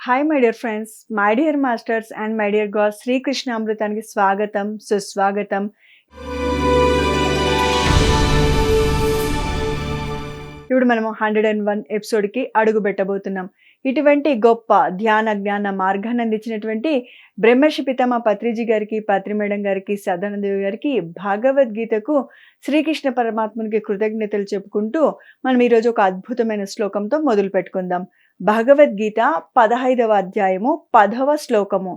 Hi my dear friends, my dear masters and my dear gods. Srikrishna అమృతానికి స్వాగతం, సుస్వాగతం. ఇప్పుడు మనము 101 ఎపిసోడ్కి అడుగు పెట్టబోతున్నాం. ఇటువంటి గొప్ప ధ్యాన జ్ఞాన మార్గాన్ని అందించినటువంటి బ్రహ్మర్షి పితామహ పత్రిజీ గారికి, పత్రి మేడం గారికి, సదానందదేవి గారికి, భగవద్గీతకు శ్రీకృష్ణ పరమాత్మనికి కృతజ్ఞతలు చెప్పుకుంటూ మనం ఈరోజు ఒక అద్భుతమైన శ్లోకంతో మొదలు పెట్టుకుందాం. భగవద్గీత 15వ అధ్యాయము 10వ శ్లోకము.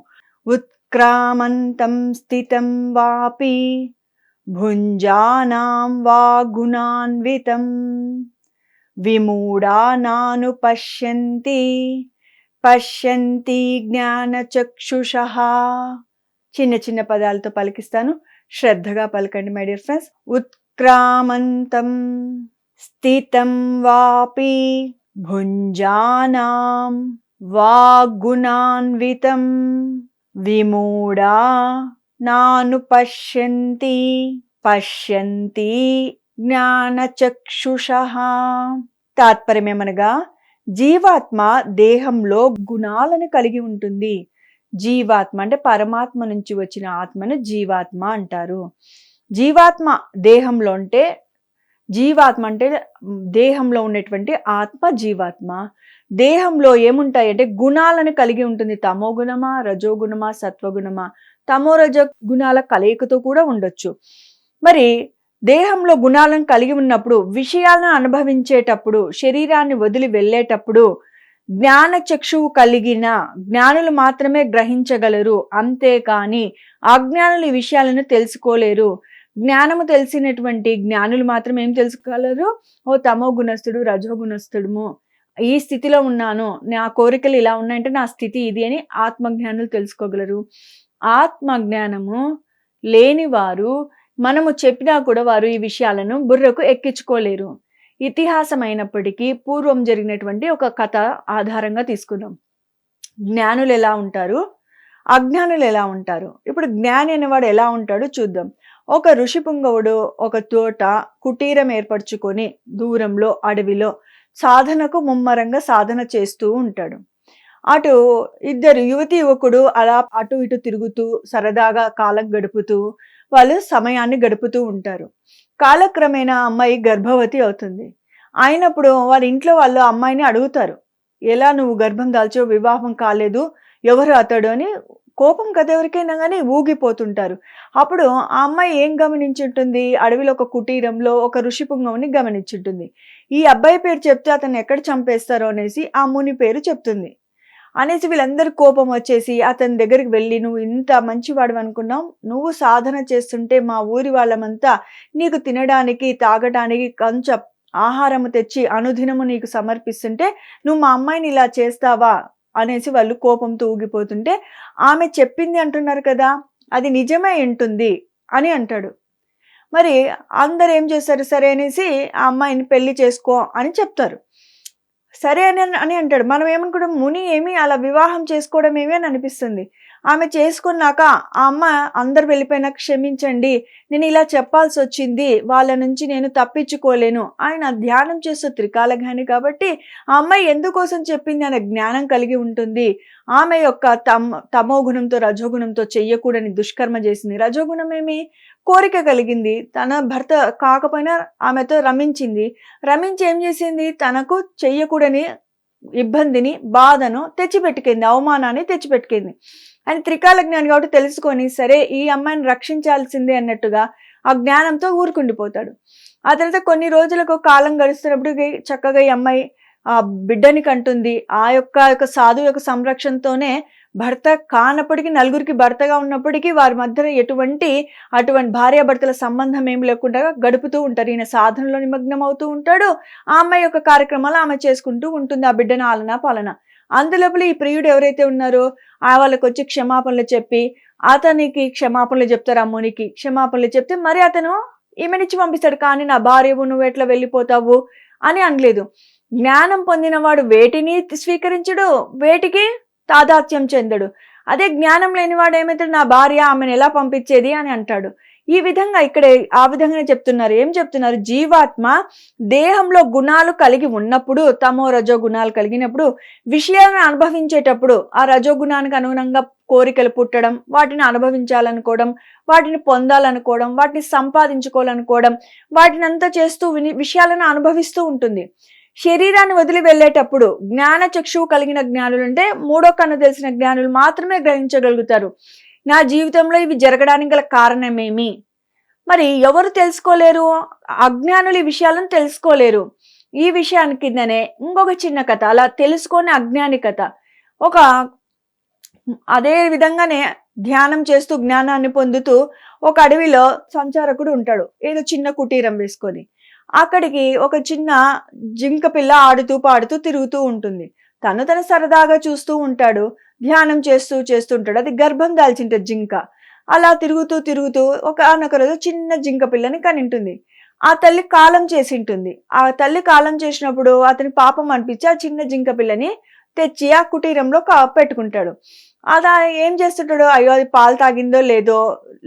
ఉత్క్రామంతం స్థితం వాపి భుంజానాం వా గుణాన్వితం విమూఢానాను పశ్యంతి జ్ఞానచక్షుషః. చిన్న చిన్న పదాలతో పలికిస్తాను, శ్రద్ధగా పలకండి మై డియర్ ఫ్రెండ్స్. ఉత్క్రామంతం స్థితం వాపి భుంజానాం వా గుణాన్వితం విమూఢా నాను పశ్యంతి జ్ఞానచక్షుషః. తాత్పర్యమేమనగా, జీవాత్మ దేహంలో గుణాలను కలిగి ఉంటుంది. జీవాత్మ అంటే పరమాత్మ నుంచి వచ్చిన ఆత్మను జీవాత్మ అంటారు. జీవాత్మ దేహంలో అంటే దేహంలో ఉన్నటువంటి ఆత్మ జీవాత్మ. దేహంలో ఏముంటాయంటే గుణాలను కలిగి ఉంటుంది. తమో గుణమా, రజోగుణమా, సత్వగుణమా, తమో రజ గుణాల కలయికతో కూడా ఉండొచ్చు. మరి దేహంలో గుణాలను కలిగి ఉన్నప్పుడు, విషయాలను అనుభవించేటప్పుడు, శరీరాన్ని వదిలి వెళ్ళేటప్పుడు జ్ఞాన చక్షువు కలిగిన జ్ఞానులు మాత్రమే గ్రహించగలరు. అంతేకాని అజ్ఞానులు ఈ విషయాలను తెలుసుకోలేరు. జ్ఞానము తెలిసినటువంటి జ్ఞానులు మాత్రం ఏం తెలుసుకోగలరు? ఓ తమో గుణస్థుడు, రజో గుణస్థుడుము, ఈ స్థితిలో ఉన్నాను, నా కోరికలు ఇలా ఉన్నాయంటే నా స్థితి ఇది అని ఆత్మజ్ఞానులు తెలుసుకోగలరు. ఆత్మజ్ఞానము లేనివారు మనము చెప్పినా కూడా వారు ఈ విషయాలను బుర్రకు ఎక్కించుకోలేరు. ఇతిహాసమైనప్పటికీ పూర్వం జరిగినటువంటి ఒక కథ ఆధారంగా తీసుకుందాం. జ్ఞానులు ఎలా ఉంటారు, అజ్ఞానులు ఎలా ఉంటారు. ఇప్పుడు జ్ఞాని అనేవాడు ఎలా ఉంటాడో చూద్దాం. ఒక ఋషి పుంగవుడు ఒక తోట కుటీరం ఏర్పరచుకొని దూరంలో అడవిలో సాధనకు ముమ్మరంగా సాధన చేస్తూ ఉంటాడు. అటు ఇద్దరు యువతి యువకుడు అలా అటు ఇటు తిరుగుతూ సరదాగా కాలం గడుపుతూ వాళ్ళు సమయాన్ని గడుపుతూ ఉంటారు. కాలక్రమేణా అమ్మాయి గర్భవతి అవుతుంది. అయినప్పుడు వాళ్ళ ఇంట్లో వాళ్ళు అమ్మాయిని అడుగుతారు, ఎలా నువ్వు గర్భం దాల్చావు, వివాహం కాలేదు, ఎవరు అతడు అని. కోపం కదా ఎవరికైనా కానీ ఊగిపోతుంటారు. అప్పుడు ఆ అమ్మాయి ఏం గమనించుంటుంది? అడవిలో ఒక కుటీరంలో ఒక ఋషి పుంగవుని గమనించుంటుంది. ఈ అబ్బాయి పేరు చెప్తే అతను ఎక్కడ చంపేస్తారో అనేసి ఆ ముని పేరు చెప్తుంది. అనేసి వీళ్ళందరూ కోపం వచ్చేసి అతని దగ్గరికి వెళ్ళి, నువ్వు ఇంత మంచివాడు అనుకున్నావు, నువ్వు సాధన చేస్తుంటే మా ఊరి వాళ్ళమంతా నీకు తినడానికి తాగడానికి కొంచెం ఆహారము తెచ్చి అనుదినము నీకు సమర్పిస్తుంటే నువ్వు మా అమ్మాయిని ఇలా చేస్తావా అనేసి వాళ్ళు కోపంతో ఊగిపోతుంటే, ఆమె చెప్పింది అంటున్నారు కదా, అది నిజమే ఉంటుంది అని అంటాడు. మరి అందరు ఏం చేస్తారు, సరే అనేసి ఆ అమ్మాయిని పెళ్లి చేసుకో అని చెప్తారు. సరే అని అంటాడు. మనం ఏమనుకుంటాం, ముని ఏమి అలా వివాహం చేసుకోవడం ఏమి అని అనిపిస్తుంది. ఆమె చేసుకున్నాక ఆ అమ్మ అందరు వెళ్ళిపోయినాక, క్షమించండి నేను ఇలా చెప్పాల్సి వచ్చింది, వాళ్ళ నుంచి నేను తప్పించుకోలేను. ఆయన ధ్యానం చేస్తూ త్రికాలజ్ఞాని కాబట్టి ఆ అమ్మాయి ఎందుకోసం చెప్పింది అనే జ్ఞానం కలిగి ఉంటుంది. ఆమె యొక్క తమో గుణంతో రజోగుణంతో చెయ్యకూడని దుష్కర్మ చేసింది. రజోగుణం ఏమి, కోరిక కలిగింది. తన భర్త కాకపోయినా ఆమెతో రమించింది. రమించి ఏం చేసింది, తనకు చెయ్యకూడని ఇబ్బందిని, బాధను తెచ్చిపెట్టుకుంది, అవమానాన్ని తెచ్చిపెట్టుకుంది. ఆయన త్రికాల జ్ఞాని కాబట్టి తెలుసుకొని, సరే ఈ అమ్మాయిని రక్షించాల్సిందే అన్నట్టుగా ఆ జ్ఞానంతో ఊరుకుండిపోతాడు. ఆ తర్వాత కొన్ని రోజులకు కాలం గడుస్తున్నప్పుడు చక్కగా ఈ అమ్మాయి ఆ బిడ్డని కంటుంది. ఆ యొక్క సాధువు యొక్క సంరక్షణతోనే భర్త కానప్పటికీ, నలుగురికి భర్తగా ఉన్నప్పటికీ వారి మధ్య అటువంటి భార్యాభర్తల సంబంధం ఏమి లేకుండా గడుపుతూ ఉంటారు. ఈయన సాధనలో నిమగ్నం అవుతూ ఉంటాడు. ఆ అమ్మాయి యొక్క కార్యక్రమాలు ఆమె చేసుకుంటూ ఉంటుంది, ఆ బిడ్డను ఆలనా పాలన. అందులోపల ఈ ప్రియుడు ఎవరైతే ఉన్నారో వాళ్ళకి వచ్చి క్షమాపణలు చెప్పి, అతనికి క్షమాపణలు చెప్తారు, అమ్మునికి క్షమాపణలు చెప్తే మరి అతను ఈమెనిచ్చి పంపిస్తాడు. కానీ నా భార్యవు, నువ్వు ఎట్లా వెళ్ళిపోతావు అని అనలేదు. జ్ఞానం పొందినవాడు వేటిని స్వీకరించడు, వేటికి తాదాత్యం చెందడు. అదే జ్ఞానం లేనివాడు ఏమవుతాడు, నా భార్య ఆమెను ఎలా పంపించేది అని అంటాడు. ఈ విధంగా ఇక్కడ ఆ విధంగానే చెప్తున్నారు. ఏం చెప్తున్నారు? జీవాత్మ దేహంలో గుణాలు కలిగి ఉన్నప్పుడు, తమో రజో గుణాలు కలిగినప్పుడు విషయాలను అనుభవించేటప్పుడు ఆ రజో గుణానికి అనుగుణంగా కోరికలు పుట్టడం, వాటిని అనుభవించాలనుకోవడం, వాటిని పొందాలనుకోవడం, వాటిని సంపాదించుకోవాలనుకోవడం, వాటిని అంతా చేస్తూ విషయాలను అనుభవిస్తూ ఉంటుంది. శరీరాన్ని వదిలి వెళ్ళేటప్పుడు జ్ఞాన చక్షువు కలిగిన జ్ఞానులు, అంటే మూడో కన్ను తెలిసిన జ్ఞానులు మాత్రమే గ్రహించగలుగుతారు. నా జీవితంలో ఇవి జరగడానికి గల కారణమేమి? మరి ఎవరు తెలుసుకోలేరు? అజ్ఞానులు ఈ విషయాలను తెలుసుకోలేరు. ఈ విషయానికి కిందనే ఇంకొక చిన్న కథ, అలా తెలుసుకొని అజ్ఞాని కథ. ఒక అదే విధంగానే ధ్యానం చేస్తూ జ్ఞానాన్ని పొందుతూ ఒక అడవిలో సంచారకుడు ఉంటాడు, ఏదో చిన్న కుటీరం వేసుకొని. అక్కడికి ఒక చిన్న జింక పిల్ల ఆడుతూ పాడుతూ తిరుగుతూ ఉంటుంది. తన సరదాగా చూస్తూ ఉంటాడు, ధ్యానం చేస్తూ ఉంటాడు. అది గర్భం దాల్చింటది జింక. అలా తిరుగుతూ ఒకానొక రోజు చిన్న జింక పిల్లని కనింటుంది. ఆ తల్లి కాలం చేసింటుంది. ఆ తల్లి కాలం చేసినప్పుడు అతని పాపం అనిపించి ఆ చిన్న జింక పిల్లని తెచ్చి ఆ కుటీరంలో పెట్టుకుంటాడు. అలా ఏం చేస్తుంటాడు, అయ్యో అది పాలు తాగిందో లేదో,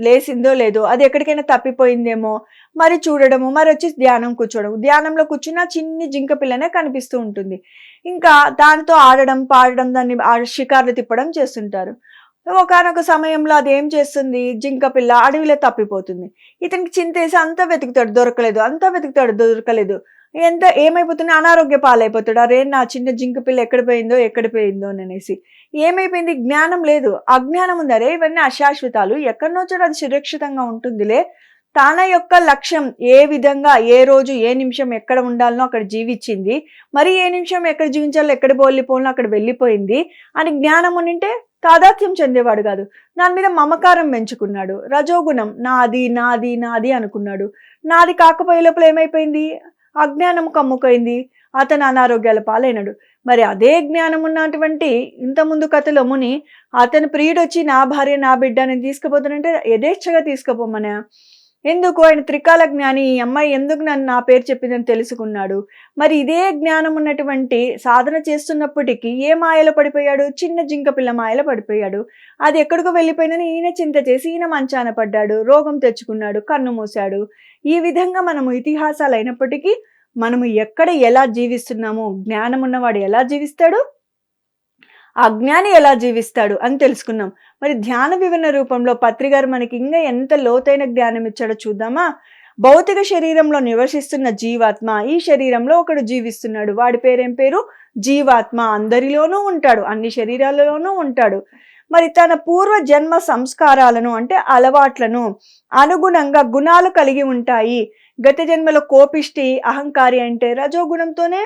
లేసిందో లేదో, అది ఎక్కడికైనా తప్పిపోయిందేమో మరి చూడడము, మరి వచ్చి ధ్యానం కూర్చోవడం. ధ్యానంలో కూర్చున్న చిన్ని జింక పిల్లనే కనిపిస్తూ ఉంటుంది. ఇంకా దానితో ఆడడం, పాడడం, దాన్ని షికార్లు తిప్పడం చేస్తుంటారు. ఒకానొక సమయంలో అది ఏం చేస్తుంది, జింక పిల్ల అడవిలో తప్పిపోతుంది. ఇతనికి చింతేసి అంతా వెతుకుతాడు, దొరకలేదు. ఏమైపోతుంది, అనారోగ్య పాలైపోతాడు. అరే నా చిన్న జింక పిల్ల ఎక్కడ పోయిందో అనేసి. ఏమైపోయింది, జ్ఞానం లేదు, అజ్ఞానం ఉంది. అరే ఇవన్నీ అశాశ్వతాలు, ఎక్కడనో చోట అది సురక్షితంగా ఉంటుందిలే. తన యొక్క లక్ష్యం ఏ విధంగా, ఏ రోజు ఏ నిమిషం ఎక్కడ ఉండాలనో అక్కడ జీవించింది, మరి ఏ నిమిషం ఎక్కడ జీవించాలో, ఎక్కడ వెళ్ళిపోవాలో అక్కడ వెళ్ళిపోయింది అని జ్ఞానం ఉంటే తాదాత్మ్యం చెందేవాడు కాదు. దాని మీద మమకారం పెంచుకున్నాడు. రజోగుణం నాది అనుకున్నాడు. నాది కాకపోయే లోపల ఏమైపోయింది, అజ్ఞానం కమ్ముకైంది. అతను అనారోగ్యాల పాలైనడు. మరి అదే జ్ఞానం ఉన్నటువంటి ఇంతకుముందు కథలో ముని, అతని ప్రియుడు వచ్చి నా భార్య నా బిడ్డ అని తీసుకుపోతానంటే యథేచ్ఛగా తీసుకుపోమన. ఎందుకు, ఆయన త్రికాల జ్ఞాని. ఈ అమ్మాయి ఎందుకు నా పేరు చెప్పిందని తెలుసుకున్నాడు. మరి ఇదే జ్ఞానం ఉన్నటువంటి సాధన చేస్తున్నప్పటికీ ఏ మాయలో పడిపోయాడు, చిన్న జింక పిల్ల మాయలో పడిపోయాడు. అది ఎక్కడికో వెళ్ళిపోయిందని ఈయన చింత చేసి ఈయన మంచాన పడ్డాడు, రోగం తెచ్చుకున్నాడు, కన్ను మూశాడు. ఈ విధంగా మనము ఇతిహాసాలు అయినప్పటికీ మనము ఎక్కడ ఎలా జీవిస్తున్నామో, జ్ఞానం ఉన్నవాడు ఎలా జీవిస్తాడు, అజ్ఞాని ఎలా జీవిస్తాడు అని తెలుసుకున్నాం. మరి ధ్యాన వివరణ రూపంలో పత్రి గారు మనకి ఇంకా ఎంత లోతైన జ్ఞానం ఇచ్చాడో చూద్దామా? భౌతిక శరీరంలో నివసిస్తున్న జీవాత్మ ఈ శరీరంలో ఒకడు జీవిస్తున్నాడు. వాడి పేరేం పేరు? జీవాత్మ. అందరిలోనూ ఉంటాడు, అన్ని శరీరాలలోనూ ఉంటాడు. మరి తన పూర్వ జన్మ సంస్కారాలను, అంటే అలవాట్లను అనుగుణంగా గుణాలు కలిగి ఉంటాయి. గత జన్మలో కోపిష్టి, అహంకారి అంటే రజోగుణంతోనే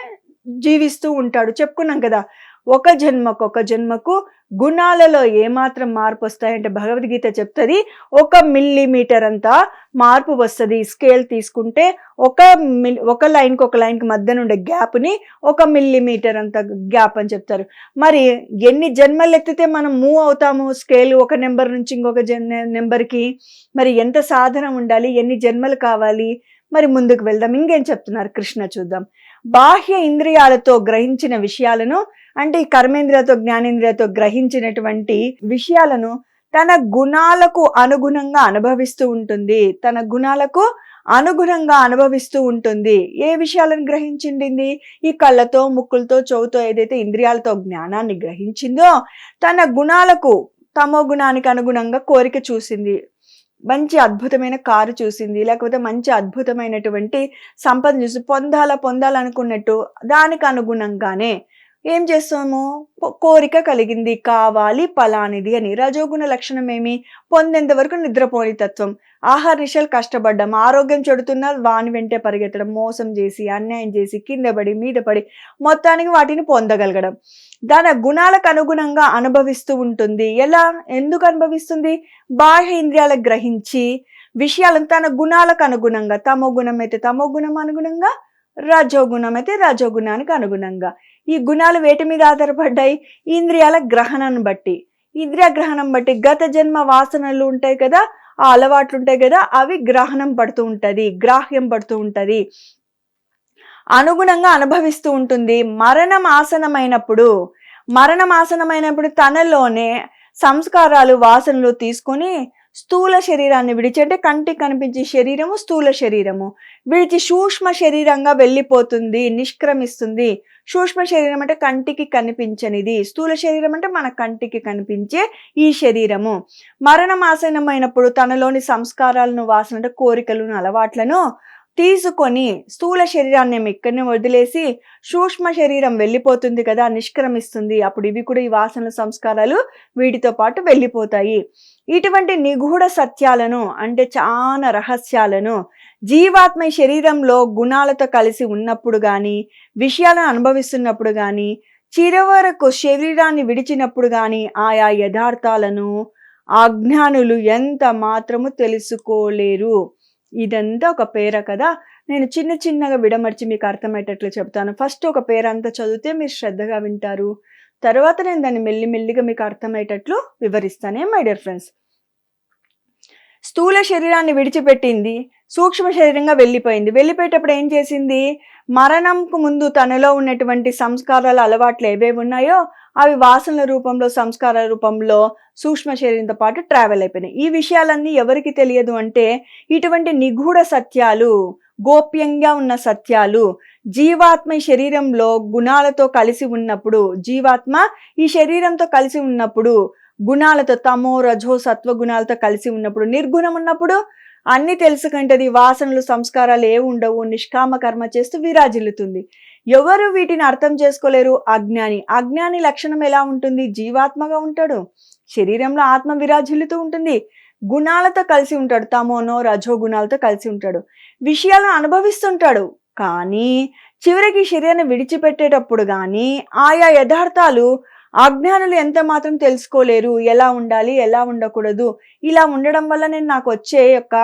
జీవిస్తూ ఉంటాడు. చెప్పుకున్నాం కదా, ఒక జన్మకు గుణాలలో ఏమాత్రం మార్పు వస్తాయంటే భగవద్గీత చెప్తుంది 1 మిల్లీమీటర్ అంతా మార్పు వస్తుంది. స్కేల్ తీసుకుంటే ఒక లైన్కి ఒక లైన్కి మధ్యన ఉండే గ్యాప్ని 1 మిల్లీమీటర్ అంత గ్యాప్ అని చెప్తారు. మరి ఎన్ని జన్మలు ఎత్తితే మనం మూవ్ అవుతాము స్కేల్ ఒక నెంబర్ నుంచి ఇంకొక నెంబర్కి? మరి ఎంత సాధన ఉండాలి, ఎన్ని జన్మలు కావాలి? మరి ముందుకు వెళ్దాం. ఇంకేం చెప్తున్నారు కృష్ణ చూద్దాం. బాహ్య ఇంద్రియాలతో గ్రహించిన విషయాలను, అంటే ఈ కర్మేంద్రియాలతో జ్ఞానేంద్రియాలతో గ్రహించినటువంటి విషయాలను తన గుణాలకు అనుగుణంగా అనుభవిస్తూ ఉంటుంది. ఏ విషయాలను గ్రహించింది? ఈ కళ్ళతో, ముక్కులతో, చెవుతో ఏదైతే ఇంద్రియాలతో జ్ఞానాన్ని గ్రహించిందో తన గుణాలకు, తమో గుణానికి అనుగుణంగా కోరిక చూసింది. మంచి అద్భుతమైన కారు చూసింది, లేకపోతే మంచి అద్భుతమైనటువంటి సంపద చూసి పొందాలనుకున్నట్టు దానికి అనుగుణంగానే ఏం చేస్తాము, కోరిక కలిగింది, కావాలి ఫలానిది అని. రజోగుణ లక్షణం ఏమి? పొందేంత వరకు నిద్రపోని తత్వం, ఆహార నిశలు కష్టపడ్డం, ఆరోగ్యం చెడుతున్నా వాని వెంటే పరిగెత్తడం, మోసం చేసి, అన్యాయం చేసి, కింద పడి మీద పడి మొత్తానికి వాటిని పొందగలగడం. దాని గుణాలకు అనుగుణంగా అనుభవిస్తూ ఉంటుంది. ఎందుకు అనుభవిస్తుంది? బాహ్య ఇంద్రియాలకు గ్రహించి విషయాలను తన గుణాలకు అనుగుణంగా, తమో గుణం అయితే తమో గుణం అనుగుణంగా, రజోగుణం అయితే రజోగుణానికి అనుగుణంగా. ఈ గుణాలు వేటి మీద ఆధారపడ్డాయి? ఇంద్రియాల గ్రహణాన్ని బట్టి. ఇంద్రియ గ్రహణం బట్టి గత జన్మ వాసనలు ఉంటాయి కదా, ఆ అలవాట్లు ఉంటాయి కదా, అవి గ్రహణం పడుతూ ఉంటది, గ్రాహ్యం పడుతూ ఉంటది, అనుగుణంగా అనుభవిస్తూ ఉంటుంది. మరణం ఆసనమైనప్పుడు తనలోనే సంస్కారాలు, వాసనలు తీసుకొని స్థూల శరీరాన్ని విడిచి, అంటే కంటికి కనిపించే శరీరము స్థూల శరీరము విడిచి సూక్ష్మ శరీరంగా వెళ్ళిపోతుంది, నిష్క్రమిస్తుంది. సూక్ష్మ శరీరం అంటే కంటికి కనిపించనిది, స్థూల శరీరం అంటే మన కంటికి కనిపించే ఈ శరీరము. మరణం ఆసన్నమైనప్పుడు తనలోని సంస్కారాలను, వాసన అంటే కోరికలను, అలవాట్లను తీసుకొని స్థూల శరీరాన్ని ఇక్కడనే వదిలేసి సూక్ష్మ శరీరం వెళ్ళిపోతుంది కదా, నిష్క్రమిస్తుంది. అప్పుడు ఇవి కూడా, ఈ వాసనల సంస్కారాలు వీటితో పాటు వెళ్ళిపోతాయి. ఇటువంటి నిగూఢ సత్యాలను, అంటే చాలా రహస్యాలను జీవాత్మ ఈ శరీరంలో గుణాలతో కలిసి ఉన్నప్పుడు కానీ, విషయాలను అనుభవిస్తున్నప్పుడు కానీ, చివరకు శరీరాన్ని విడిచినప్పుడు కానీ ఆయా యథార్థాలను అజ్ఞానులు ఎంత మాత్రము తెలుసుకోలేరు. ఇదంతా ఒక పేర కదా. నేను చిన్న చిన్నగా విడమర్చి మీకు అర్థమయ్యేటట్లు చెప్తాను. ఫస్ట్ ఒక పేర అంతా చదివితే మీరు శ్రద్ధగా వింటారు. తర్వాత నేను దాన్ని మెల్లిమెల్లిగా మీకు అర్థమయ్యేటట్లు వివరిస్తానే మై డియర్ ఫ్రెండ్స్. స్థూల శరీరాన్ని విడిచిపెట్టింది, సూక్ష్మ శరీరంగా వెళ్ళిపోయింది. వెళ్ళిపోయేటప్పుడు ఏం చేసింది? మరణంకు ముందు తనలో ఉన్నటువంటి సంస్కారాల అలవాట్లు ఏవేవి ఉన్నాయో అవి వాసనల రూపంలో, సంస్కారాల రూపంలో సూక్ష్మ శరీరంతో పాటు ట్రావెల్ అయిపోయినాయి. ఈ విషయాలన్నీ ఎవరికి తెలియదు అంటే, ఇటువంటి నిగూఢ సత్యాలు, గోప్యంగా ఉన్న సత్యాలు జీవాత్మ ఈ శరీరంలో గుణాలతో కలిసి ఉన్నప్పుడు, జీవాత్మ ఈ శరీరంతో కలిసి ఉన్నప్పుడు, గుణాలతో తమో రజో సత్వ గుణాలతో కలిసి ఉన్నప్పుడు, నిర్గుణం ఉన్నప్పుడు అన్ని తెలుసుకుంటది. వాసనలు, సంస్కారాలు ఏ ఉండవు, నిష్కామ కర్మ చేస్తూ విరాజిల్లుతుంది. ఎవరు వీటిని అర్థం చేసుకోలేరు? అజ్ఞాని. అజ్ఞాని లక్షణం ఎలా ఉంటుంది? జీవాత్మగా ఉంటాడు, శరీరంలో ఆత్మ విరాజిల్లుతూ ఉంటుంది, గుణాలతో కలిసి ఉంటాడు, తమోనో రజో గుణాలతో కలిసి ఉంటాడు, విషయాలను అనుభవిస్తుంటాడు. కానీ చివరికి శరీరాన్ని విడిచిపెట్టేటప్పుడు కానీ ఆయా యథార్థాలు అజ్ఞానులు ఎంత మాత్రం తెలుసుకోలేరు. ఎలా ఉండాలి, ఎలా ఉండకూడదు, ఇలా ఉండడం వల్ల నాకు వచ్చే యొక్క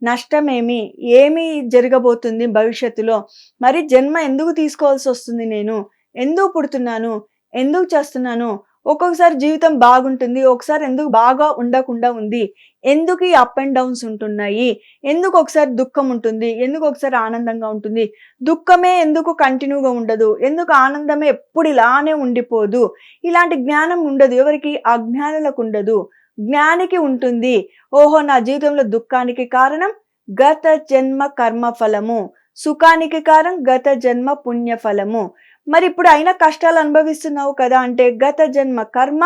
నష్టమేమి, ఏమి జరగబోతుంది భవిష్యత్తులో, మరి జన్మ ఎందుకు తీసుకోవాల్సి వస్తుంది, నేను ఎందుకు పుడుతున్నాను, ఎందుకు చేస్తున్నాను, ఒక్కొక్కసారి జీవితం బాగుంటుంది, ఒకసారి ఎందుకు బాగా ఉండకుండా ఉంది, ఎందుకు ఈ అప్ అండ్ డౌన్స్ ఉంటున్నాయి, ఎందుకు ఒకసారి దుఃఖం ఉంటుంది, ఎందుకు ఒకసారి ఆనందంగా ఉంటుంది, దుఃఖమే ఎందుకు కంటిన్యూగా ఉండదు, ఎందుకు ఆనందమే ఎప్పుడు ఇలానే ఉండిపోదు. ఇలాంటి జ్ఞానం ఉండదు. ఎవరికి? అజ్ఞానులకు ఉండదు. జ్ఞానికి ఉంటుంది. ఓహో, నా జీవితంలో దుఃఖానికి కారణం గత జన్మ కర్మ ఫలము, సుఖానికి కారణం గత జన్మ పుణ్య ఫలము. మరి ఇప్పుడు అయినా కష్టాలు అనుభవిస్తున్నావు కదా అంటే, గత జన్మ కర్మ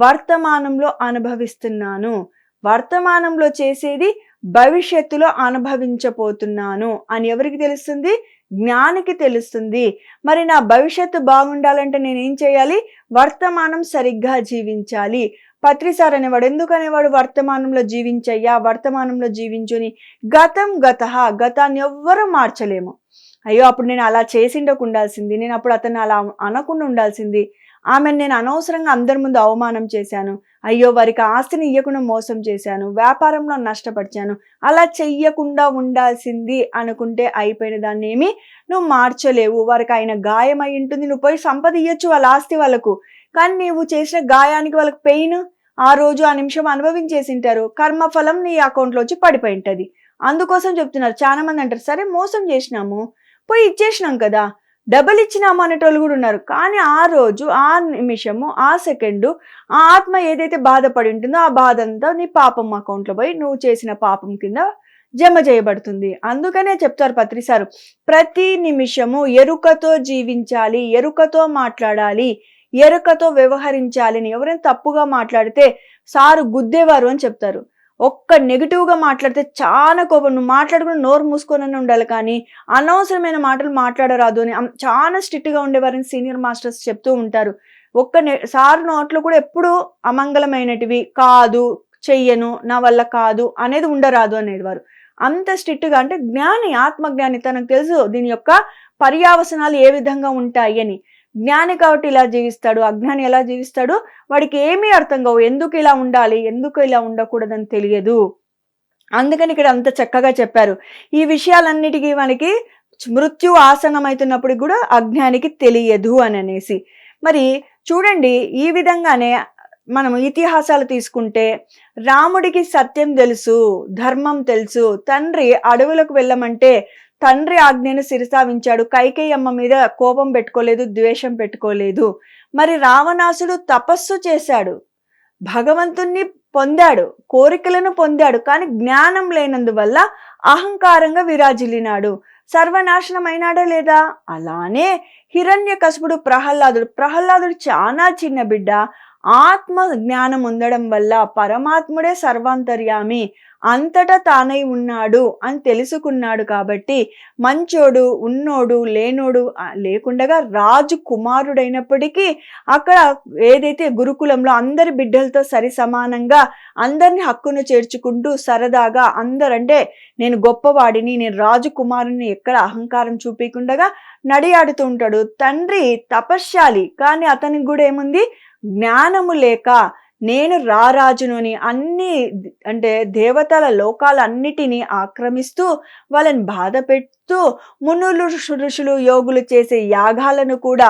వర్తమానంలో అనుభవిస్తున్నాను, వర్తమానంలో చేసేది భవిష్యత్తులో అనుభవించబోతున్నాను అని ఎవరికి తెలుస్తుంది? జ్ఞానికి తెలుస్తుంది. మరి నా భవిష్యత్తు బాగుండాలంటే నేనేం చేయాలి? వర్తమానం సరిగ్గా జీవించాలి. పత్రిసార్ అనేవాడు ఎందుకు అనేవాడు? వర్తమానంలో జీవించయ్యా, వర్తమానంలో జీవించుని. గతం గతః, గతాన్ని ఎవ్వరూ మార్చలేము. అయ్యో, అప్పుడు నేను అలా చేసిండకు ఉండాల్సింది, నేను అప్పుడు అతను అలా అనకుండా ఉండాల్సింది, ఆమెను నేను అనవసరంగా అందరి ముందు అవమానం చేశాను, అయ్యో వారికి ఆస్తిని ఇవ్వకుండా మోసం చేశాను, వ్యాపారంలో నష్టపరిచాను, అలా చెయ్యకుండా ఉండాల్సింది అనుకుంటే అయిపోయిన దాన్ని ఏమి నువ్వు మార్చలేవు. వారికి ఆయన గాయం అయి ఉంటుంది, నువ్వు పోయి సంపద ఇవ్వచ్చు వాళ్ళ ఆస్తి వాళ్ళకు, కానీ నువ్వు చేసిన గాయానికి వాళ్ళకి పెయిన్ ఆ రోజు ఆ నిమిషం అనుభవించేసింటారు. కర్మఫలం నీ అకౌంట్లోంచి పడిపోయి ఉంటుంది. అందుకోసం చెప్తున్నారు. చాలా మంది అంటారు, సరే మోసం చేసినాము, పోయి ఇచ్చేసినాం కదా, డబల్ ఇచ్చినాము అనేటోళ్ళు కూడా ఉన్నారు. కానీ ఆ రోజు, ఆ నిమిషము, ఆ సెకండు ఆ ఆత్మ ఏదైతే బాధపడి ఉంటుందో ఆ బాధ అంతా నీ పాపం అకౌంట్లో పోయి నువ్వు చేసిన పాపం కింద జమ చేయబడుతుంది. అందుకనే చెప్తారు పత్రిసారు, ప్రతి నిమిషము ఎరుకతో జీవించాలి, ఎరుకతో మాట్లాడాలి, ఎరుకతో వ్యవహరించాలి అని. ఎవరైనా తప్పుగా మాట్లాడితే సారు గుద్దేవారు అని చెప్తారు. ఒక్క నెగిటివ్గా మాట్లాడితే చాలా కోపం, నువ్వు మాట్లాడుకుని నోరు మూసుకొని ఉండాలి, కానీ అనవసరమైన మాటలు మాట్లాడరాదు అని చాలా స్ట్రిక్ట్గా ఉండేవారని సీనియర్ మాస్టర్స్ చెప్తూ ఉంటారు. సార్ నోట్లో కూడా ఎప్పుడూ అమంగళమైనటివి కాదు, చెయ్యను, నా వల్ల కాదు అనేది ఉండరాదు అనేవారు. అంత స్ట్రిక్ట్గా. అంటే జ్ఞాని, ఆత్మజ్ఞాని, తనకు తెలుసు దీని యొక్క పర్యావసనాలు ఏ విధంగా ఉంటాయి అని. జ్ఞాని కాబట్టి ఇలా జీవిస్తాడు, అజ్ఞాని ఎలా జీవిస్తాడు? వాడికి ఏమీ అర్థం కావు, ఎందుకు ఇలా ఉండాలి, ఎందుకు ఇలా ఉండకూడదని తెలియదు. అందుకని ఇక్కడ అంత చక్కగా చెప్పారు. ఈ విషయాలన్నిటికీ మనకి మృత్యు ఆసన్నమవుతున్నప్పుడు కూడా అజ్ఞానికి తెలియదు అని అనేసి. మరి చూడండి, ఈ విధంగానే మనం ఇతిహాసాలు తీసుకుంటే రాముడికి సత్యం తెలుసు, ధర్మం తెలుసు. తండ్రి అడవులకు వెళ్ళమంటే తండ్రి ఆజ్ఞను శిరసావించాడు. కైకేయమ్మ మీద కోపం పెట్టుకోలేదు, ద్వేషం పెట్టుకోలేదు. మరి రావణాసుడు తపస్సు చేశాడు, భగవంతుణ్ణి పొందాడు, కోరికలను పొందాడు, కానీ జ్ఞానం లేనందువల్ల అహంకారంగా విరాజిల్లినాడు. సర్వనాశనం అయినాడా లేదా? అలానే హిరణ్యకశిపుడు, ప్రహ్లాదుడు చాలా చిన్న బిడ్డ. ఆత్మ జ్ఞానం ఉండడం వల్ల పరమాత్ముడే సర్వాంతర్యామి, అంతటా తానై ఉన్నాడు అని తెలుసుకున్నాడు. కాబట్టి మంచోడు, ఉన్నోడు, లేనోడు లేకుండగా రాజు కుమారుడైనప్పటికీ అక్కడ ఏదైతే గురుకులంలో అందరి బిడ్డలతో సరి సమానంగా అందరిని హక్కును చేర్చుకుంటూ సరదాగా అందరంటే నేను గొప్పవాడిని, నేను రాజు కుమారుని ఎక్కడ అహంకారం చూపించకుండా నడియాడుతూ ఉంటాడు. తండ్రి తపశ్శాలి, కానీ అతనికి కూడా ఏముంది? జ్ఞానము లేక నేను రారాజును అని అన్ని అంటే దేవతల లోకాలన్నిటినీ ఆక్రమిస్తూ వాళ్ళని బాధ పెడుతూ మునులు, ఋషులు, యోగులు చేసే యాగాలను కూడా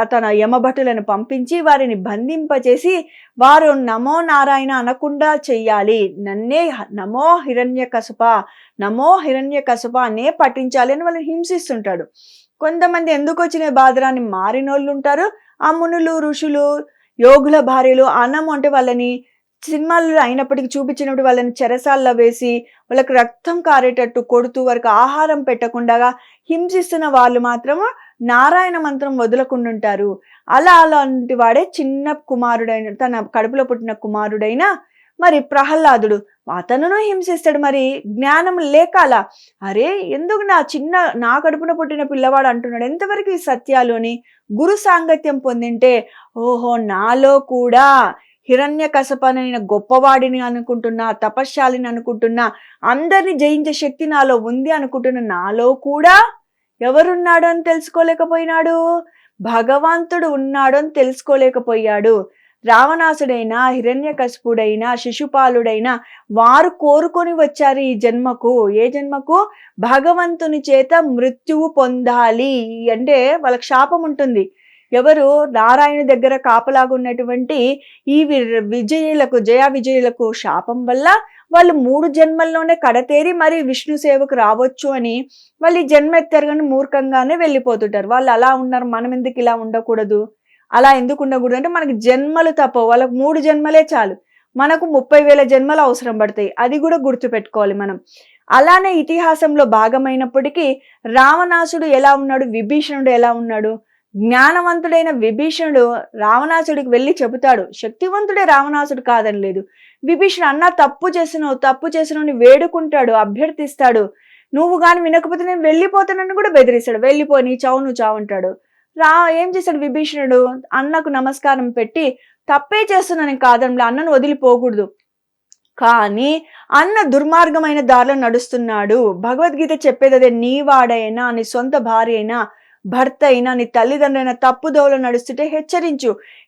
అతను యమభటులను పంపించి వారిని బంధింపచేసి వారు నమో నారాయణ అనకుండా చెయ్యాలి, నన్నే నమో హిరణ్యకశిప, నమో హిరణ్యకశిప అనే పఠించాలి అని వాళ్ళని హింసిస్తుంటాడు. కొంతమంది ఎందుకు వచ్చిన బాధరాన్ని మారినోళ్ళు ఉంటారు. ఆ మునులు, ఋషులు, యోగుల భార్యలు అన్నము అంటే వాళ్ళని సినిమాల్లో అయినప్పటికీ చూపించినప్పుడు వాళ్ళని చెరసాల్లో వేసి వాళ్ళకి రక్తం కారేటట్టు కొడుతూ వారికి ఆహారం పెట్టకుండా హింసిస్తున్న వాళ్ళు మాత్రము నారాయణ మంత్రం వదలకుండా ఉంటారు. అలాంటి వాడే చిన్న కుమారుడైన, తన కడుపులో పుట్టిన కుమారుడైన మరి ప్రహ్లాదుడు, అతనును హింసిస్తాడు. మరి జ్ఞానం లేక అలా, అరే ఎందుకు నా కడుపున పుట్టిన పిల్లవాడు అంటున్నాడు, ఎంతవరకు ఈ సత్యాలు అని గురు సాంగత్యం పొందింటే, ఓహో నాలో కూడా హిరణ్యకశిపునైన గొప్పవాడిని అనుకుంటున్నా, తపశ్శాలిని అనుకుంటున్నా, అందరిని జయించే శక్తి నాలో ఉంది అనుకుంటున్న నాలో కూడా ఎవరున్నాడు అని తెలుసుకోలేకపోయినాడు, భగవంతుడు ఉన్నాడు అని తెలుసుకోలేకపోయాడు. రావణాసుడైనా, హిరణ్యకశిపుడైనా, శిశుపాలుడైనా వారు కోరుకొని వచ్చారు ఈ జన్మకు. ఏ జన్మకు? భగవంతుని చేత మృత్యువు పొందాలి అంటే వాళ్ళకి శాపం ఉంటుంది. ఎవరు? నారాయణ దగ్గర కాపలాగా ఉన్నటువంటి ఈ జయ విజయులకు శాపం వల్ల వాళ్ళు 3 జన్మల్లోనే కడతేరి మరి విష్ణు సేవకు రావచ్చు అని వాళ్ళు ఈ జన్మ ఎత్తారు, కానీ మూర్ఖంగానే వెళ్ళిపోతుంటారు. వాళ్ళు అలా ఉన్నారు, మనం ఎందుకు ఇలా ఉండకూడదు? అలా ఎందుకు ఉండకూడదు అంటే మనకి జన్మలు తప్పవు, వాళ్ళకు 3 జన్మలే చాలు, మనకు 30,000 జన్మలు అవసరం పడతాయి. అది కూడా గుర్తుపెట్టుకోవాలి మనం. అలానే ఇతిహాసంలో భాగమైనప్పటికీ రావణాసుడు ఎలా ఉన్నాడు, విభీషణుడు ఎలా ఉన్నాడు? జ్ఞానవంతుడైన విభీషణుడు రావణాసుడికి వెళ్ళి చెబుతాడు, శక్తివంతుడే రావణాసుడు కాదని లేదు. విభీషణుడు అన్న తప్పు చేసినావు వేడుకుంటాడు, అభ్యర్థిస్తాడు. నువ్వు కానీ వినకపోతే నేను వెళ్ళిపోతానని కూడా బెదిరిస్తాడు. వెళ్ళిపో, నీ చావు నువ్వు చావు అంటాడు. ఏం చేశాడు విభీషణుడు? అన్నకు నమస్కారం పెట్టి తప్పే చేస్తున్నాను కాదంలో, అన్నను వదిలిపోకూడదు, కానీ అన్న దుర్మార్గమైన దారిలో నడుస్తున్నాడు. భగవద్గీత చెప్పేది అదే, నీ వాడైనా, నీ సొంత భార్య అయినా, భర్త అయినా, నీ తల్లిదండ్రులైనా తప్పుదోవలో నడుస్తుంటే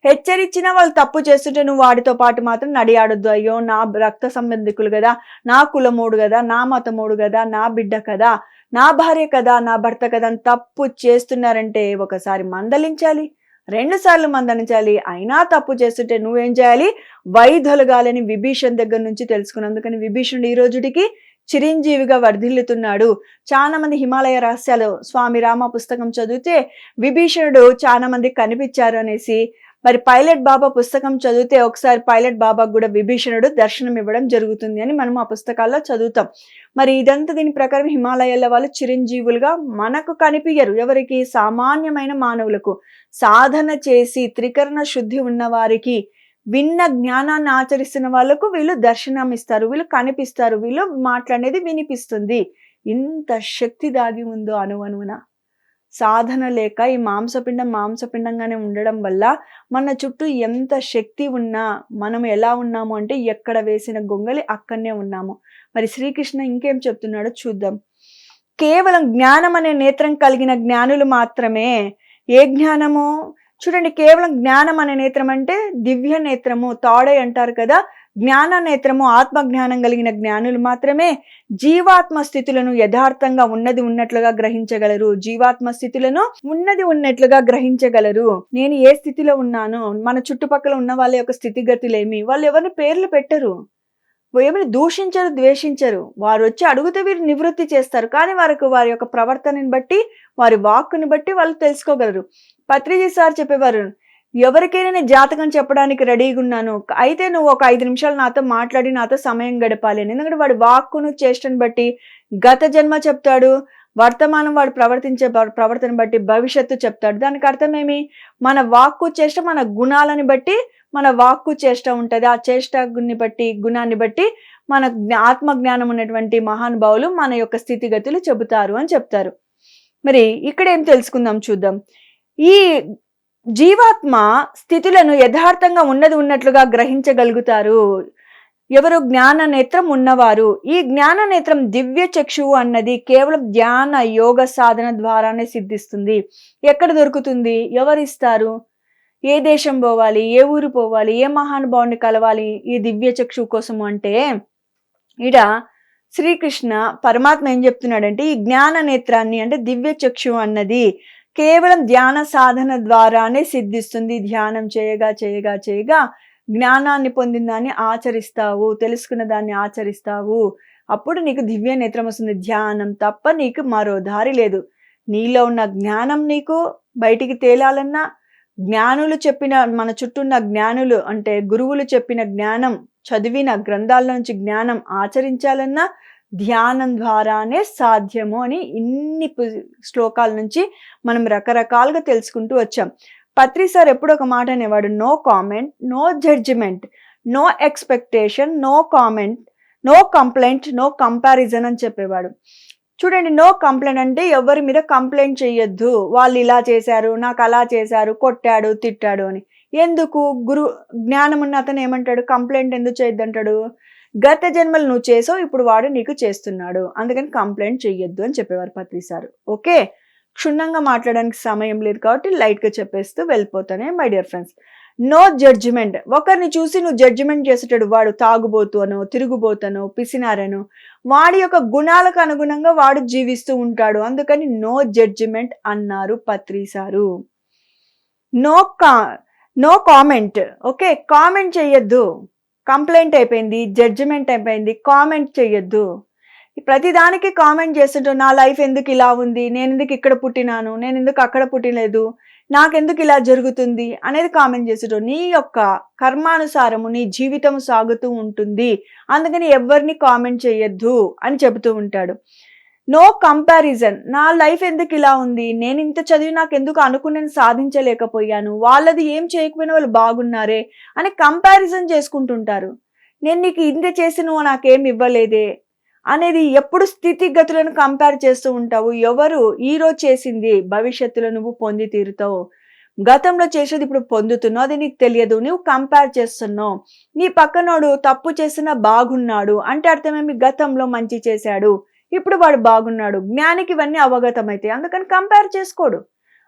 హెచ్చరించినా వాళ్ళు తప్పు చేస్తుంటే నువ్వు వాడితో పాటు మాత్రం నడియాడొద్దు. అయ్యో నా రక్త సంబంధికులు కదా, నా కులమోడు కదా, నా మతమోడు కదా, నా బిడ్డ కదా, నా భార్య కదా, నా భర్త కదా అని తప్పు చేస్తున్నారంటే ఒకసారి మందలించాలి, 2 సార్లు మందలించాలి. అయినా తప్పు చేస్తుంటే నువ్వేం చేయాలి? వైదొలగాలని విభీషణ్ దగ్గర నుంచి తెలుసుకున్నందుకని విభీషణుడు ఈ రోజుటికి చిరంజీవిగా వర్ధిల్లుతున్నాడు. చాలా మంది హిమాలయ రహస్యాలు స్వామి రామ పుస్తకం చదివితే విభీషణుడు చాలా మందికి కనిపించారు అనేసి, మరి పైలట్ బాబా పుస్తకం చదివితే ఒకసారి పైలట్ బాబాకు కూడా విభీషణుడు దర్శనం ఇవ్వడం జరుగుతుంది అని మనం ఆ పుస్తకాల్లో చదువుతాం. మరి ఇదంతా దీని ప్రకారం హిమాలయాల వాళ్ళు చిరంజీవులుగా మనకు కనిపించరు. ఎవరికి? సామాన్యమైన మానవులకు, సాధన చేసి త్రికరణ శుద్ధి ఉన్న వారికి, విన్న జ్ఞానాన్ని ఆచరిస్తున్న వాళ్ళకు వీళ్ళు దర్శనం ఇస్తారు, వీళ్ళు కనిపిస్తారు, వీళ్ళు మాట్లాడేది వినిపిస్తుంది. ఇంత శక్తి దాగి ఉందో అణువణువున. సాధన లేక ఈ మాంసపిండంగానే ఉండడం వల్ల మన చుట్టూ ఎంత శక్తి ఉన్నా మనం ఎలా ఉన్నాము అంటే ఎక్కడ వేసిన గొంగలి అక్కడనే ఉన్నాము. మరి శ్రీకృష్ణ ఇంకేం చెప్తున్నాడో చూద్దాం. కేవలం జ్ఞానం అనే నేత్రం కలిగిన జ్ఞానులు మాత్రమే. ఏ జ్ఞానము? చూడండి, కేవలం జ్ఞానం అనే నేత్రం అంటే దివ్య నేత్రము, తాడై అంటారు కదా, జ్ఞాన నేత్రము, ఆత్మ జ్ఞానం కలిగిన జ్ఞానులు మాత్రమే జీవాత్మ స్థితులను యథార్థంగా ఉన్నది ఉన్నట్లుగా గ్రహించగలరు. జీవాత్మ స్థితులను ఉన్నది ఉన్నట్లుగా గ్రహించగలరు. నేను ఏ స్థితిలో ఉన్నాను, మన చుట్టుపక్కల ఉన్న వాళ్ళ యొక్క స్థితిగతులేమి, వాళ్ళు ఎవరిని పేర్లు పెట్టరు, ఎవరిని దూషించరు, ద్వేషించరు. వారు వచ్చి అడుగుతే వీరు నివృత్తి చేస్తారు, కానీ వారి యొక్క ప్రవర్తనని బట్టి, వారి వాక్కుని బట్టి వాళ్ళు తెలుసుకోగలరు. పత్రిజీ సార్ చెప్పేవారు, ఎవరికైనా నేను జాతకం చెప్పడానికి రెడీగున్నాను. అయితే నువ్వు ఒక 5 నిమిషాలు నాతో మాట్లాడి నాతో సమయం గడపాలి అని. ఎందుకంటే వాడి వాక్కును, చేష్టను బట్టి గత జన్మ చెప్తాడు. వర్తమానం వాడు ప్రవర్తించే ప్రవర్తన బట్టి భవిష్యత్తు చెప్తాడు. దానికి అర్థమేమి? మన వాక్కు, చేష్ట మన గుణాలని బట్టి మన వాక్కు, చేష్ట ఉంటది. ఆ చేష్టని బట్టి, గుణాన్ని బట్టి మన ఆత్మ జ్ఞానం ఉన్నటువంటి మహానుభావులు మన యొక్క స్థితిగతులు చెబుతారు అని చెప్తారు. మరి ఇక్కడ ఏం తెలుసుకుందాం చూద్దాం. ఈ జీవాత్మ స్థితులను యథార్థంగా ఉన్నది ఉన్నట్లుగా గ్రహించగలుగుతారు ఎవరు? జ్ఞాన నేత్రం ఉన్నవారు. ఈ జ్ఞాన నేత్రం దివ్య చక్షువు అన్నది కేవలం ధ్యాన యోగ సాధన ద్వారానే సిద్ధిస్తుంది. ఎక్కడ దొరుకుతుంది? ఎవరిస్తారు? ఏ దేశం పోవాలి? ఏ ఊరు పోవాలి? ఏ మహానుభావుని కలవాలి ఈ దివ్య చక్షువు కోసం అంటే, ఇడ శ్రీకృష్ణ పరమాత్మ ఏం చెప్తున్నాడంటే, ఈ జ్ఞాన నేత్రాన్ని అంటే దివ్య చక్షువు అన్నది కేవలం ధ్యాన సాధన ద్వారానే సిద్ధిస్తుంది. ధ్యానం చేయగా చేయగా చేయగా జ్ఞానాన్ని పొందిన దాన్ని ఆచరిస్తావు, తెలుసుకున్న దాన్ని ఆచరిస్తావు. అప్పుడు నీకు దివ్య నేత్రం వస్తుంది. ధ్యానం తప్ప నీకు మరో దారి లేదు. నీలో ఉన్న జ్ఞానం నీకు బయటికి తేలాలన్నా, జ్ఞానులు చెప్పిన మన చుట్టూ ఉన్న జ్ఞానులు అంటే గురువులు చెప్పిన జ్ఞానం, చదివిన గ్రంథాల నుంచి జ్ఞానం ఆచరించాలన్నా ధ్యానం ద్వారానే సాధ్యము అని ఇన్ని శ్లోకాల నుంచి మనం రకరకాలుగా తెలుసుకుంటూ వచ్చాం. పత్రి సార్ ఎప్పుడు ఒక మాట అనేవాడు, no comment, no judgement, no expectation, no comment, no complaint, no comparison అని చెప్పేవాడు. చూడండి, నో కంప్లైంట్ అంటే ఎవరి మీద కంప్లైంట్ చెయ్యొద్దు. వాళ్ళు ఇలా చేశారు, నాకు అలా చేశారు, కొట్టాడు, తిట్టాడు అని. ఎందుకు? జ్ఞానం ఉన్న అతను ఏమంటాడు? కంప్లైంట్ ఎందుకు చేయొద్దు అంటాడు? గత జన్మలు నువ్వు చేసావు, ఇప్పుడు వాడు నీకు చేస్తున్నాడు, అందుకని కంప్లైంట్ చెయ్యొద్దు అని చెప్పేవారు పత్రి సార్. ఓకే, క్షుణ్ణంగా మాట్లాడడానికి సమయం లేదు కాబట్టి లైట్గా చెప్పేస్తూ వెళ్ళిపోతానే. My dear friends, no judgement. ఒకరిని చూసి నువ్వు జడ్జిమెంట్ చేసేటాడు వాడు తాగుబోతు అనో, తిరుగుబోతనో, పిసినారనో, వాడి యొక్క గుణాలకు అనుగుణంగా వాడు జీవిస్తూ ఉంటాడు. అందుకని నో జడ్జిమెంట్ అన్నారు Patri sir. No comment. Okay, comment చెయ్యొద్దు. కంప్లైంట్ అయిపోయింది, జడ్జిమెంట్ అయిపోయింది, కామెంట్ చెయ్యొద్దు. ప్రతిదానికి కామెంట్ చేస్తుంటావు. నా లైఫ్ ఎందుకు ఇలా ఉంది, నేను ఎందుకు ఇక్కడ పుట్టినాను, నేను ఎందుకు అక్కడ పుట్టినలేదు, నాకెందుకు ఇలా జరుగుతుంది అనేది కామెంట్ చేస్తుంటావు. నీ యొక్క కర్మానుసారము నీ జీవితం సాగుతూ ఉంటుంది, అందుకని ఎవరిని కామెంట్ చేయొద్దు అని చెబుతూ ఉంటాడు. No comparison. నా లైఫ్ ఎందుకు ఇలా ఉంది, నేను ఇంత చదివి నాకు ఎందుకు అనుకున్నది సాధించలేకపోయాను, వాళ్ళది ఏం చేయకపోయినా వాళ్ళు బాగున్నారే అని కంపారిజన్ చేసుకుంటుంటారు. నేను నీకు ఇంత చేసి నువ్వు నాకేం ఇవ్వలేదే అనేది ఎప్పుడు స్థితిగతులను కంపేర్ చేస్తూ ఉంటావు. ఎవరు ఈరోజు చేసింది భవిష్యత్తులో నువ్వు పొంది తీరుతావు. గతంలో చేసేది ఇప్పుడు పొందుతున్నావు, అది నీకు తెలియదు, నువ్వు కంపేర్ చేస్తున్నావు. నీ పక్కనోడు తప్పు చేసినా బాగున్నాడు అంటే అర్థమేమి? గతంలో మంచి చేశాడు, ఇప్పుడు వాడు బాగున్నాడు. జ్ఞానికి ఇవన్నీ అవగతమైతాయి, అందుకని కంపేర్ చేసుకోడు.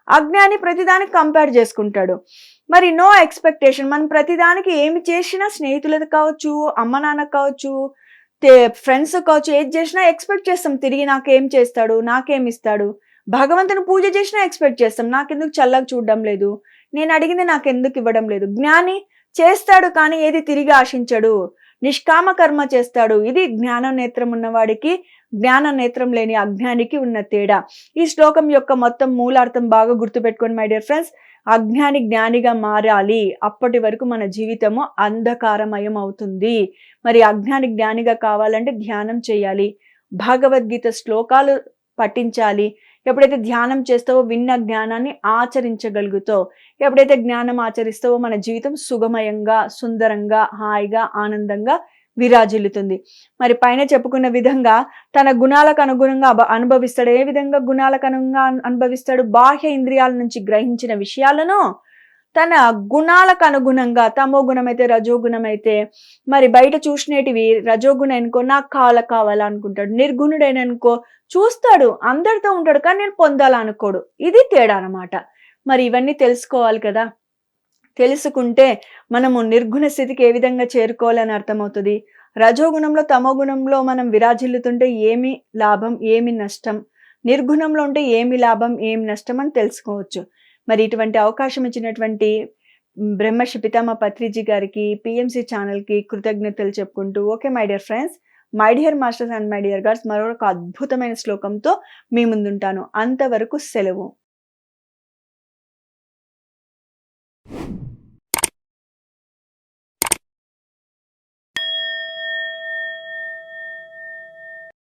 అజ్ఞాని ప్రతిదానికి కంపేర్ చేసుకుంటాడు. మరి నో ఎక్స్పెక్టేషన్. మనం ప్రతిదానికి ఏమి చేసినా, స్నేహితులది కావచ్చు, అమ్మ నాన్న కావచ్చు, ఫ్రెండ్స్ కావచ్చు, ఏది చేసినా ఎక్స్పెక్ట్ చేస్తాం తిరిగి నాకేం చేస్తాడు, నాకేమి ఇస్తాడు. భగవంతుని పూజ చేసినా ఎక్స్పెక్ట్ చేస్తాం, నాకెందుకు చల్లగా చూడడం లేదు, నేను అడిగింది నాకెందుకు ఇవ్వడం లేదు. జ్ఞాని చేస్తాడు కానీ ఏది తిరిగి ఆశించడు, నిష్కామ కర్మ చేస్తాడు. ఇది జ్ఞాన నేత్రం ఉన్నవాడికి, జ్ఞాన నేత్రం లేని అజ్ఞానికి ఉన్న తేడా. ఈ శ్లోకం యొక్క మొత్తం మూలార్థం బాగా గుర్తుపెట్టుకోండి మై డియర్ ఫ్రెండ్స్. అజ్ఞాని జ్ఞానిగా మారాలి, అప్పటి వరకు మన జీవితము అంధకారమయం అవుతుంది. మరి అజ్ఞాని జ్ఞానిగా కావాలంటే ధ్యానం చేయాలి, భగవద్గీత శ్లోకాలు పఠించాలి. ఎప్పుడైతే ధ్యానం చేస్తావో విన్న జ్ఞానాన్ని ఆచరించగలుగుతావు. ఎప్పుడైతే జ్ఞానం ఆచరిస్తావో మన జీవితం సుగమయంగా, సుందరంగా, హాయిగా, ఆనందంగా విరాజిల్లుతుంది. మరి పైన చెప్పుకున్న విధంగా తన గుణాలకు అనుగుణంగా అనుభవిస్తాడు. ఏ విధంగా గుణాలకు అనుగుణంగా అనుభవిస్తాడు? బాహ్య ఇంద్రియాల నుంచి గ్రహించిన విషయాలను తన గుణాలకు అనుగుణంగా, తమో గుణమైతే రజోగుణమైతే మరి బయట చూసినేటివి రజోగుణ అనుకో, నాకు కావాలనుకుంటాడు. నిర్గుణుడైన అనుకో చూస్తాడు, అందరితో ఉంటాడు కానీ నేను పొందాలనుకోడు. ఇది తేడా అన్నమాట. మరి ఇవన్నీ తెలుసుకోవాలి కదా. తెలుసుకుంటే మనము నిర్గుణ స్థితికి ఏ విధంగా చేరుకోవాలని అర్థమవుతుంది. రజోగుణంలో తమో గుణంలో మనం విరాజిల్లుతుంటే ఏమి లాభం, ఏమి నష్టం, నిర్గుణంలో ఉంటే ఏమి లాభం, ఏమి నష్టం అని తెలుసుకోవచ్చు. మరి ఇటువంటి అవకాశం ఇచ్చినటువంటి బ్రహ్మర్షి పితామహ పత్రిజీ గారికి, పిఎంసి ఛానల్కి కృతజ్ఞతలు చెప్పుకుంటూ, okay my dear friends, my dear masters and my dear God's, మరొక అద్భుతమైన శ్లోకంతో మీ ముందుంటాను. అంతవరకు సెలవు.